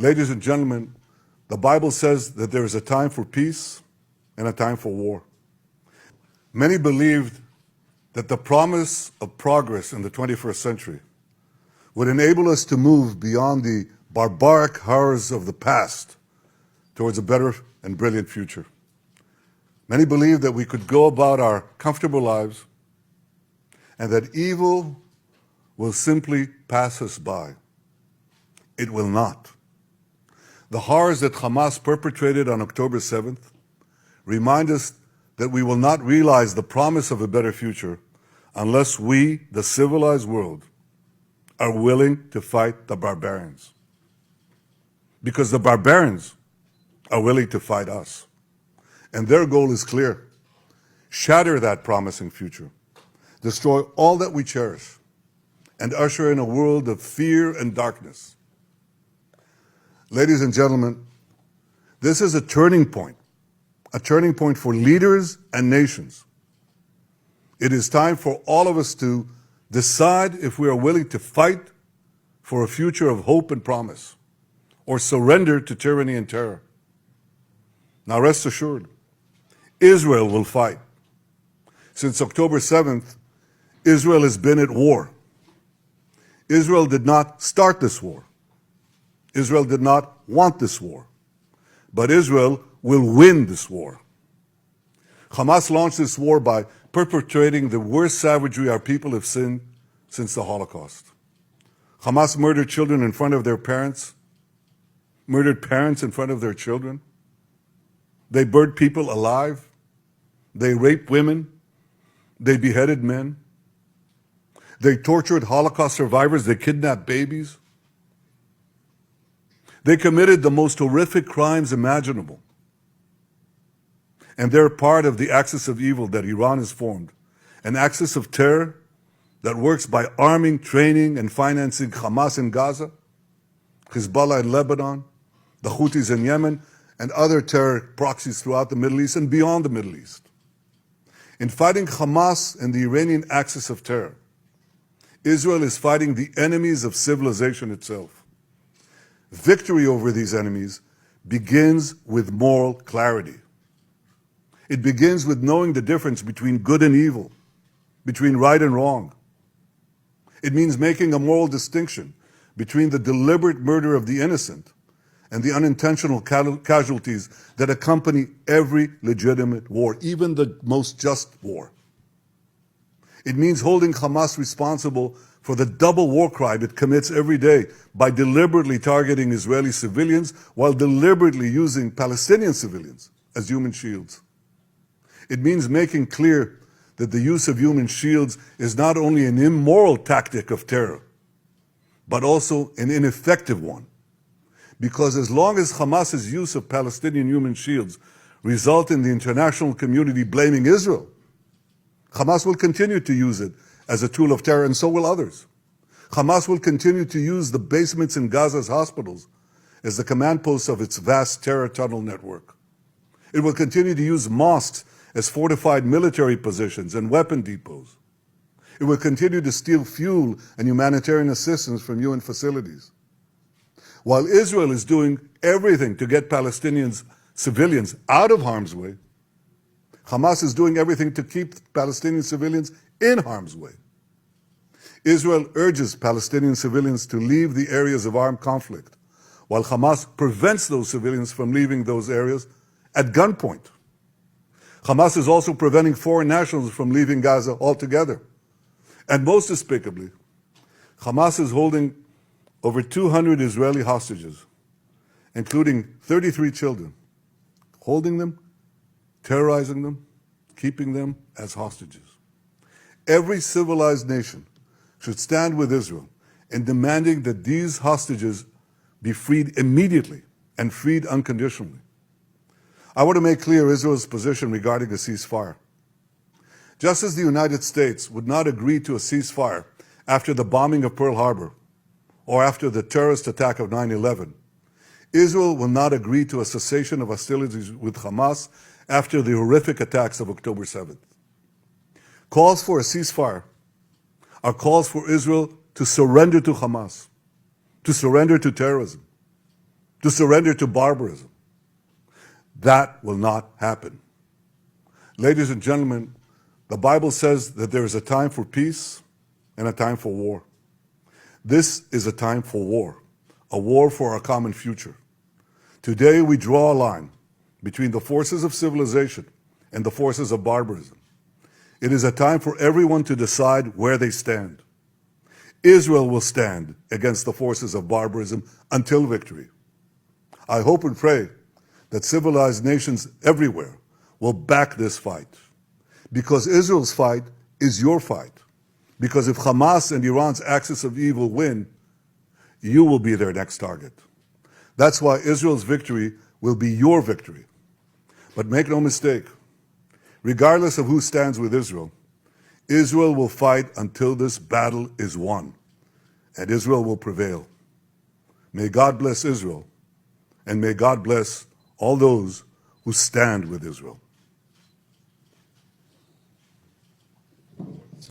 Ladies and gentlemen, the Bible says that there is a time for peace and a time for war. Many believed that the promise of progress in the 21st century would enable us to move beyond the barbaric horrors of the past towards a better and brilliant future. Many believed that we could go about our comfortable lives and that evil will simply pass us by. It will not. The horrors that Hamas perpetrated on October 7th remind us that we will not realize the promise of a better future unless we, the civilized world, are willing to fight the barbarians. Because the barbarians are willing to fight us. And their goal is clear. Shatter that promising future. Destroy all that we cherish. And usher in a world of fear and darkness. Ladies and gentlemen, this is a turning point for leaders and nations. It is time for all of us to decide if we are willing to fight for a future of hope and promise, or surrender to tyranny and terror. Now rest assured, Israel will fight. Since October 7th, Israel has been at war. Israel did not start this war. Israel did not want this war. But Israel will win this war. Hamas launched this war by perpetrating the worst savagery our people have seen since the Holocaust. Hamas murdered children in front of their parents, murdered parents in front of their children. They burned people alive. They raped women. They beheaded men. They tortured Holocaust survivors. They kidnapped babies. They committed the most horrific crimes imaginable. And they're part of the axis of evil that Iran has formed, an axis of terror that works by arming, training, and financing Hamas in Gaza, Hezbollah in Lebanon, the Houthis in Yemen, and other terror proxies throughout the Middle East and beyond the Middle East. In fighting Hamas and the Iranian axis of terror, Israel is fighting the enemies of civilization itself. Victory over these enemies begins with moral clarity. It begins with knowing the difference between good and evil, between right and wrong. It means making a moral distinction between the deliberate murder of the innocent and the unintentional casualties that accompany every legitimate war, even the most just war. It means holding Hamas responsible for the double war crime it commits every day by deliberately targeting Israeli civilians while deliberately using Palestinian civilians as human shields. It means making clear that the use of human shields is not only an immoral tactic of terror, but also an ineffective one. Because as long as Hamas's use of Palestinian human shields result in the international community blaming Israel, Hamas will continue to use it as a tool of terror, and so will others. Hamas will continue to use the basements in Gaza's hospitals as the command posts of its vast terror tunnel network. It will continue to use mosques as fortified military positions and weapon depots. It will continue to steal fuel and humanitarian assistance from UN facilities. While Israel is doing everything to get Palestinians, civilians, out of harm's way, Hamas is doing everything to keep Palestinian civilians in harm's way. Israel urges Palestinian civilians to leave the areas of armed conflict, while Hamas prevents those civilians from leaving those areas at gunpoint. Hamas is also preventing foreign nationals from leaving Gaza altogether. And most despicably, Hamas is holding over 200 Israeli hostages, including 33 children, holding them, terrorizing them, keeping them as hostages. Every civilized nation should stand with Israel in demanding that these hostages be freed immediately and freed unconditionally. I want to make clear Israel's position regarding a ceasefire. Just as the United States would not agree to a ceasefire after the bombing of Pearl Harbor or after the terrorist attack of 9/11, Israel will not agree to a cessation of hostilities with Hamas after the horrific attacks of October 7th. Calls for a ceasefire are calls for Israel to surrender to Hamas, to surrender to terrorism. to surrender to barbarism. That will not happen. Ladies and gentlemen, the Bible says that there is a time for peace and a time for war. This is a time for a war for our common future. Today we draw a line between the forces of civilization and the forces of barbarism. It is a time for everyone to decide where they stand. Israel will stand against the forces of barbarism until victory. I hope and pray that civilized nations everywhere will back this fight. Because Israel's fight is your fight. Because if Hamas and Iran's axis of evil win, you will be their next target. That's why Israel's victory will be your victory. But make no mistake, regardless of who stands with Israel, Israel will fight until this battle is won, and Israel will prevail. May God bless Israel, and may God bless all those who stand with Israel.